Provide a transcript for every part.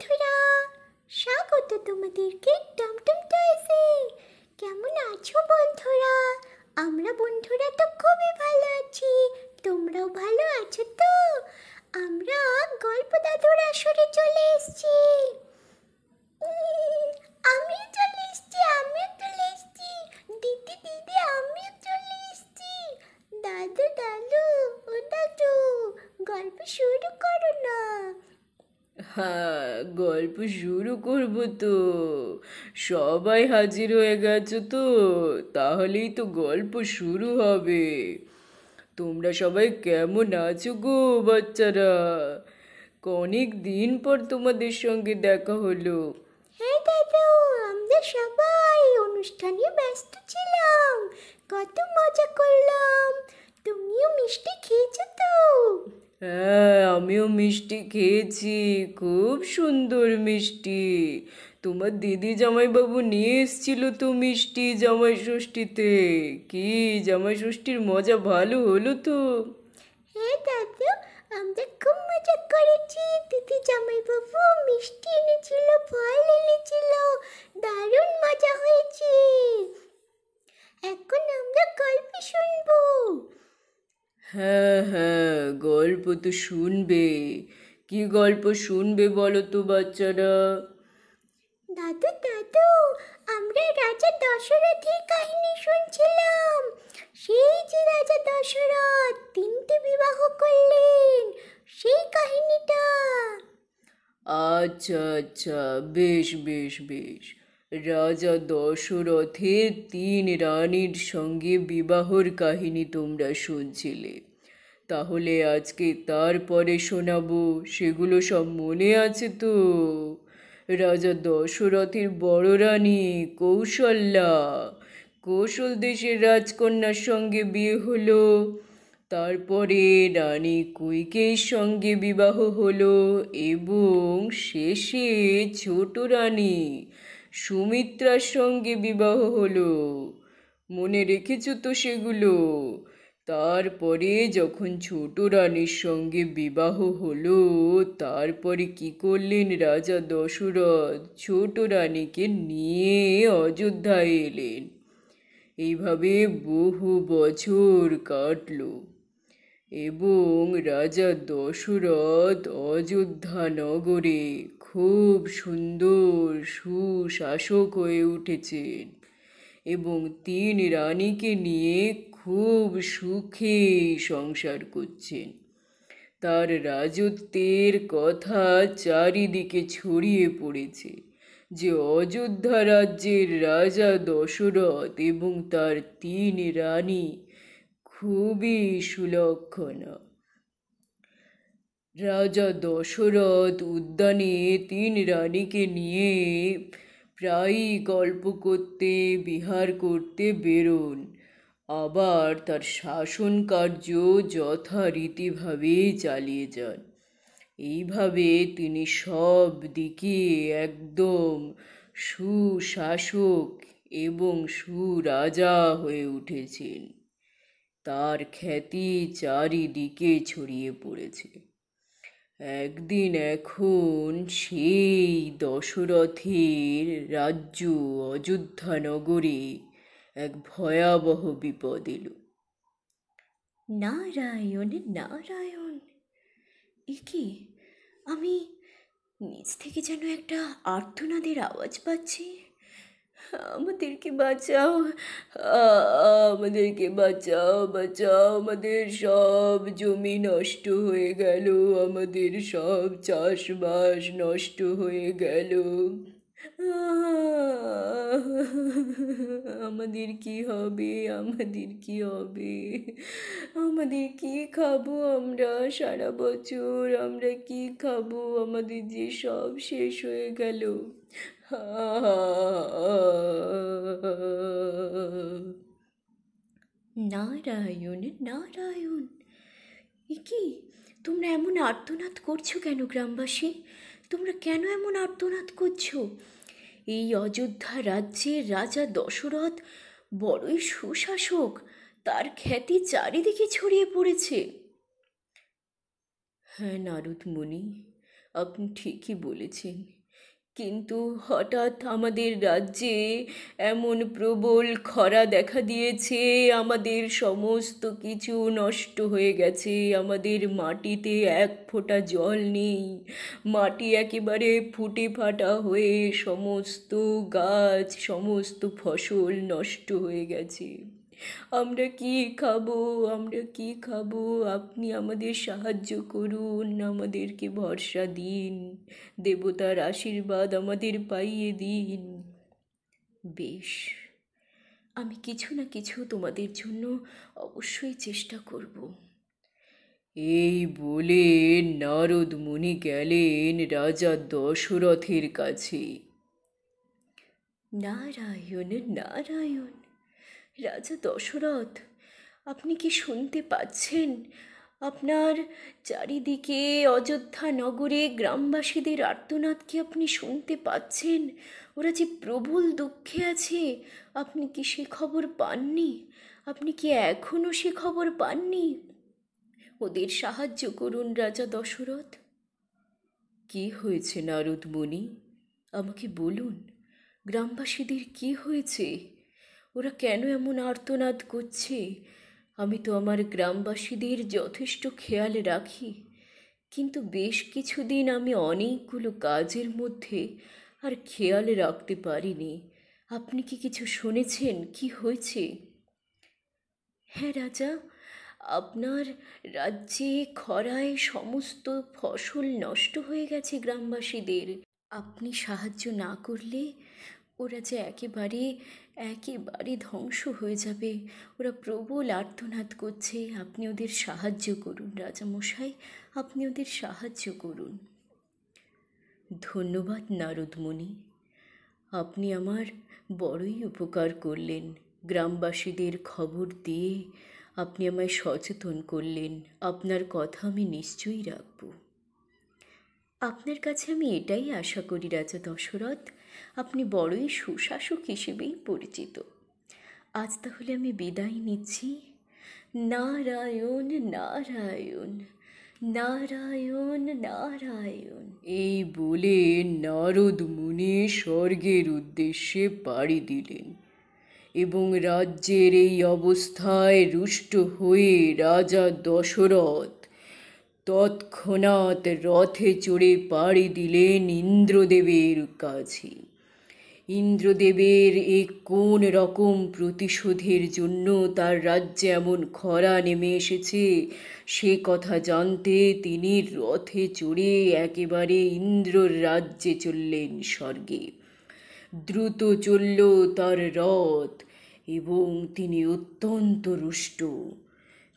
বন্ধুরা, স্বাগত তোমাদেরকে টমটম টয়েসে। কেমন আছো বন্ধুরা? আমরা বন্ধুরা তো খুবই ভালো আছি। তোমরাও ভালো আছো তো? আমরা গল্প দাদুর আসরে চলে এসেছি। আমিও চলে এসেছি, আমিও চলে এসেছি। দিদি দিদি, আমিও চলে এসেছি। দাদু দাদু, ও দাদু, গল্প শুরু করো না। হ্যাঁ, গল্প শুরু করব তো। সবাই হাজির হয়ে গেছো তো? তাহলেই তো গল্প শুরু হবে। তোমরা সবাই কেমন আছো গো বাচ্চারা? অনেক দিন পর তোমাদের সঙ্গে দেখা হলো। হ্যাঁ দাদু, আমরা সবাই অনুষ্ঠানে ব্যস্ত ছিলাম। কত মজা করলাম। তুমিও মিষ্টি খেয়েছো তো? হ্যাঁ, আমিও মিষ্টি খেয়েছি, খুব সুন্দর মিষ্টি। তোমার দিদি জামাইবাবু নিয়ে এসেছিল তো মিষ্টি জামাই ষষ্ঠীতে। কি জামাই ষষ্ঠীর মজা ভালো হলো তো? হ্যাঁ দাদু, আমরা খুব মজা করেছি। দিদি জামাইবাবু মিষ্টি এনেছিল, ফল এনেছিল। দারুণ মজা হয়েছে। এখন আমরা গল্প শুনবো। হ্যাঁ হ্যাঁ, গল্প তো শুনবে। কি গল্প শুনবে বলো তো বাচ্চারা? দাদু দাদু, আমরা রাজা দশরথের কাহিনী শুনছিলাম। সেই যে রাজা দশরথ তিনটে বিবাহ করলেন, সেই কাহিনীটা। আচ্ছা আচ্ছা, বেশ বেশ বেশ। রাজা দশরথের তিন রানীর সঙ্গে বিবাহর কাহিনী তোমরা শুনছিলে। তাহলে আজকে তারপরে শোনাবো, সেগুলো সব মনে আছে তো? রাজা দশরথের বড় রানী কৌশল্যা, কৌশল দেশের রাজকন্যার সঙ্গে বিয়ে হলো। তারপরে রানী কইকেয়ীর সঙ্গে বিবাহ হলো এবং শেষে ছোট রানী সুমিত্রার সঙ্গে বিবাহ হলো। মনে রেখেছো তো সেগুলো? তারপরে যখন ছোট রানীর সঙ্গে বিবাহ হলো, তারপরে কি করলেন রাজা দশরথ? ছোট রানীকে নিয়ে অযোধ্যায় এলেন। এইভাবে বহু বছর কাটলো এবং রাজা দশরথ অযোধ্যা নগরে খুব সুন্দর সুশাসক হয়ে উঠেছেন এবং তিন রানীকে নিয়ে খুব সুখে সংসার করছেন। তার রাজত্বের কথা চারিদিকে ছড়িয়ে পড়েছে যে অযোধ্যা রাজ্যের রাজা দশরথ এবং তার তিন রানী খুবই সুলক্ষণা। রাজা দশরথ উদ্যানে তিন রানীকে নিয়ে প্রায়ই গল্প করতে বিহার করতে বেরোন। আবার তার শাসন কার্য যথারীতিভাবে চালিয়ে যান। এইভাবে তিনি সব দিকে একদম সুশাসক এবং সুরাজা হয়ে উঠেছেন। তার খ্যাতি চারিদিকে ছড়িয়ে পড়েছে। একদিন এখন সেই দশরথের রাজ্য অযোধ্যা নগরে এক ভয়াবহ বিপদ এলো। নারায়ণ নারায়ণ, এ কি? আমি নিচ থেকে যেন একটা আর্তনাদের আওয়াজ পাচ্ছি। আমাদেরকে বাঁচাও, আমাদেরকে বাঁচাও, বাঁচাও, আমাদের সব জমি নষ্ট হয়ে গেল, আমাদের সব চাষবাস নষ্ট হয়ে গেল। আমাদের কি হবে, আমাদের কি হবে? আমাদের কি খাবো আমরা সারা বছর? আমরা কি খাবো? আমাদের যে সব শেষ হয়ে গেল। নারায়ণ নারায়ণ, এ কি? তোমরা এমন আর্তনাদ করছো কেন গ্রামবাসী? তোমরা কেন এমন আর্তনাদ করছো? এই অযোধ্যা রাজ্যের রাজা দশরথ বড়ই সুশাসক, তার খ্যাতি চারিদিকে ছড়িয়ে পড়েছে। হ্যাঁ নারদ মুনি, আপনি ঠিকই বলেছেন, কিন্তু হঠাৎ আমাদের রাজ্যে এমন প্রবল খরা দেখা দিয়েছে, আমাদের সমস্ত কিছু নষ্ট হয়ে গেছে। আমাদের মাটিতে এক ফোঁটা জল নেই, মাটি একেবারে ফুটে ফাটা হয়ে সমস্ত গাছ, সমস্ত ফসল নষ্ট হয়ে গেছে। আমরা কি খাবো, আমরা কি খাবো? আপনি আমাদের সাহায্য করুন, আমাদেরকে ভরসা দিন, দেবতার আশীর্বাদ আমাদের পাইয়ে দিন। বেশ, আমি কিছু না কিছু তোমাদের জন্য অবশ্যই চেষ্টা করব। এই বলে নারদ মুনি গেলেন রাজা দশরথের কাছে। নারায়ণ নারায়ণ। রাজা দশরথ, আপনি কি শুনতে পাচ্ছেন? আপনার চারিদিকে অযোধ্যা নগরে গ্রামবাসীদের আর্তনাদ কি আপনি শুনতে পাচ্ছেন? ওরা যে প্রবল দুঃখে আছে, আপনি কি সে খবর পাননি? আপনি কি এখনো সে খবর পাননি? ওদের সাহায্য করুন রাজা দশরথ। কি হয়েছে নারদ মুনি, আমাকে বলুন, গ্রামবাসীদের কি হয়েছে? ওরা কেন এমন আর্তনাদ করছে? আমি তো আমার গ্রামবাসীদের যথেষ্ট খেয়াল রাখি, কিন্তু বেশ কিছুদিন আমি অনেকগুলো কাজের মধ্যে আর খেয়াল রাখতে পারিনি। আপনি কি কিছু শুনেছেন কি হয়েছে? হ্যাঁ রাজা, আপনার রাজ্যে খরায় সমস্ত ফসল নষ্ট হয়ে গেছে গ্রামবাসীদের। আপনি সাহায্য না করলে ওরা যে একেবারে একেবারে ধ্বংস হয়ে যাবে। ওরা প্রবল আর্তনাদ করছে, আপনি ওদের সাহায্য করুন রাজামশাই, আপনি ওদের সাহায্য করুন। ধন্যবাদ নারদ মুনি, আপনি আমার বড়ই উপকার করলেন। গ্রামবাসীদের খবর দিয়ে আপনি আমায় সচেতন করলেন। আপনার কথা আমি নিশ্চয়ই রাখব। আপনার কাছে আমি এটাই আশা করি রাজা দশরথ, আপনি বড়ই সুশাসক হিসেবেই পরিচিত। আজ তাহলে আমি বিদায় নিচ্ছি। নারায়ণ নারায়ণ, নারায়ণ নারায়ণ। এই বলে নারদ মুনি স্বর্গের উদ্দেশ্যে পাড়ি দিলেন এবং রাজ্যের এই অবস্থায় রুষ্ট হয়ে রাজা দশরথ তৎক্ষণাৎ রথে চড়ে পাড়ি দিলেন ইন্দ্রদেবের কাছে। ইন্দ্রদেবের এই কোন রকম প্রতিশোধের জন্য তার রাজ্যে এমন খরা নেমে এসেছে সে কথা জানতে তিনি রথে চড়ে একেবারে ইন্দ্রর রাজ্যে চললেন স্বর্গে। দ্রুত চলল তার রথ এবং তিনি অত্যন্ত রুষ্ট।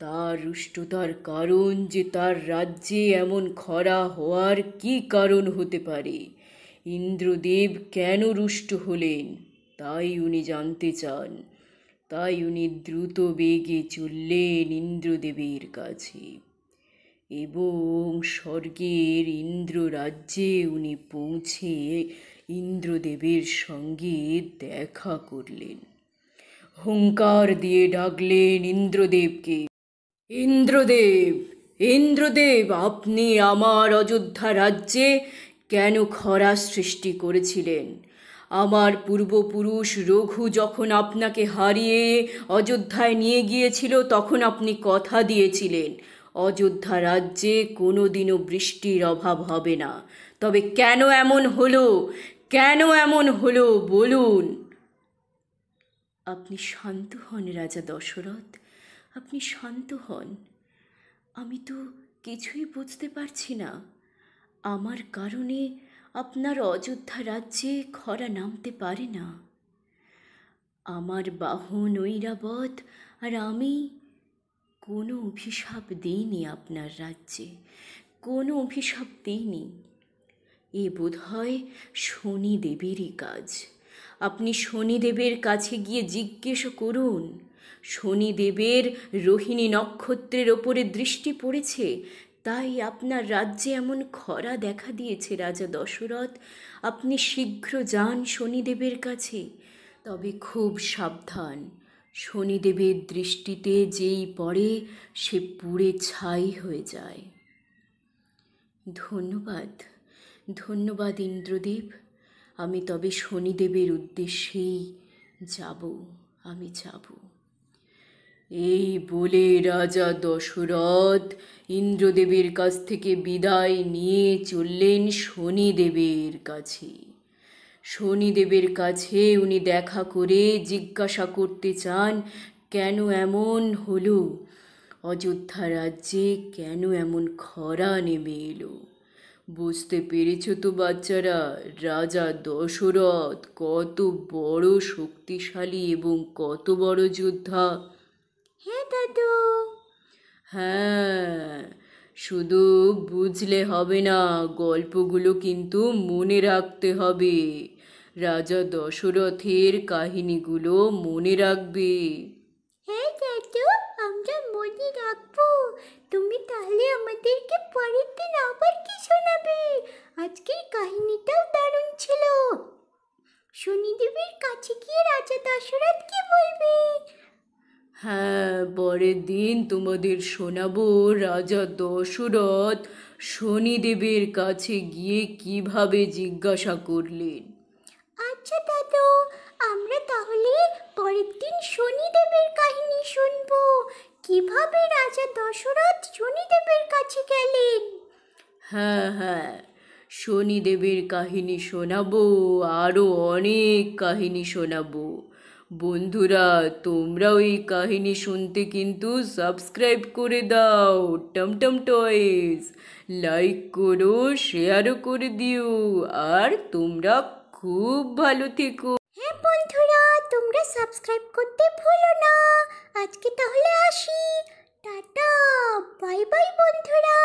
তার রুষ্টতার কারণ যে তার রাজ্যে এমন খরা হওয়ার কি কারণ হতে পারে, ইন্দ্রদেব কেন রুষ্ট হলেন, তাই উনি জানতে চান। তাই উনি দ্রুত বেগে চললেন ইন্দ্রদেবের কাছে এবং স্বর্গের ইন্দ্র রাজ্যে উনি পৌঁছে ইন্দ্রদেবের সঙ্গে দেখা করলেন। হুঙ্কার দিয়ে ডাকলেন ইন্দ্রদেবকে। ইন্দ্রদেব, ইন্দ্রদেব, আপনি আমার অযোধ্যা রাজ্যে কেন খরা সৃষ্টি করেছিলেন? আমার পূর্বপুরুষ রঘু যখন আপনাকে হারিয়ে অযোধ্যায় নিয়ে গিয়েছিল তখন আপনি কথা দিয়েছিলেন অযোধ্যা রাজ্যে কোনোদিনও বৃষ্টির অভাব হবে না। তবে কেন এমন হলো, কেন এমন হলো বলুন। আপনি শান্ত হন রাজা দশরথ, আপনি শান্ত হন। আমি তো কিছুই বুঝতে পারছি না। আমার কারণে আপনার অযোধ্যা রাজ্যে খরা নামতে পারে না। আমার বাহন ঐরাবত আর আমি কোনো অভিশাপ দিইনি আপনার রাজ্যে, কোনো অভিশাপ দিইনি। এ বোধহয় শনিদেবেরই কাজ। আপনি শনিদেবের কাছে গিয়ে জিজ্ঞেস করুন। শনিদেবের রোহিণী নক্ষত্রের ওপরে দৃষ্টি পড়েছে, তাই আপনার রাজ্যে এমন খরা দেখা দিয়েছে রাজা দশরথ। আপনি শীঘ্র যান শনিদেবের কাছে, তবে খুব সাবধান। শনিদেবের দৃষ্টিতে যেই পড়ে সে পুড়ে ছাই হয়ে যায়। ধন্যবাদ ধন্যবাদ ইন্দ্রদেব। আমি তবে শনিদেবের উদ্দেশ্যেই যাব, আমি যাব। এই বলে রাজা দশরথ ইন্দ্রদেবের কাছ থেকে বিদায় নিয়ে চললেন শনিদেবের কাছে। শনিদেবের কাছে উনি দেখা করে জিজ্ঞাসা করতে চান, কেন এমন হলো? অযোধ্যা রাজ্যে কেন এমন খরা নেমে এলো? বুঝতে পেরেছো তো বাচ্চারা, রাজা দশরথ কত বড় শক্তিশালী এবং কত বড় যোদ্ধা। হ্যাঁ দাদু। হ্যাঁ, শুধু বুঝলে হবে না, গল্পগুলো কিন্তু মনে রাখতে হবে। রাজা দশরথের কাহিনীগুলো মনে রাখবে। হ্যাঁ দাদু, আমরা মনে রাখবো। তুমি তাহলে আমাদেরকে পরের দিন আবার কি শোনাবে? আজকের কাহিনীটাও দারুণ ছিল। শনিদেবের কাছে গিয়ে রাজা দশরথ কি বলবে? হ্যাঁ, পরের দিন তোমাদের শোনাবো রাজা দশরথ শনিদেবের কাছে গিয়ে কিভাবে জিজ্ঞাসা করলেন। আচ্ছা দাদু, আমরা তাহলে পরের দিন শনিদেবের কাহিনী শুনবো, কিভাবে রাজা দশরথ শনিদেবের কাছে গেলেন। হ্যাঁ হ্যাঁ, শনিদেবের কাহিনী শোনাবো, আরও অনেক কাহিনী শোনাবো। বন্ধুরা, তোমরাও এই কাহিনী শুনতে কিন্তু সাবস্ক্রাইব করে দাও টমটম টয়েস, লাইক করো, শেয়ারও করে দিও, আর তোমরা খুব ভালো থেকো। হ্যাঁ বন্ধুরা, তোমরা সাবস্ক্রাইব করতে ভুলো না। আজকে তাহলে আসি। টাটা, বাই বাই বন্ধুরা।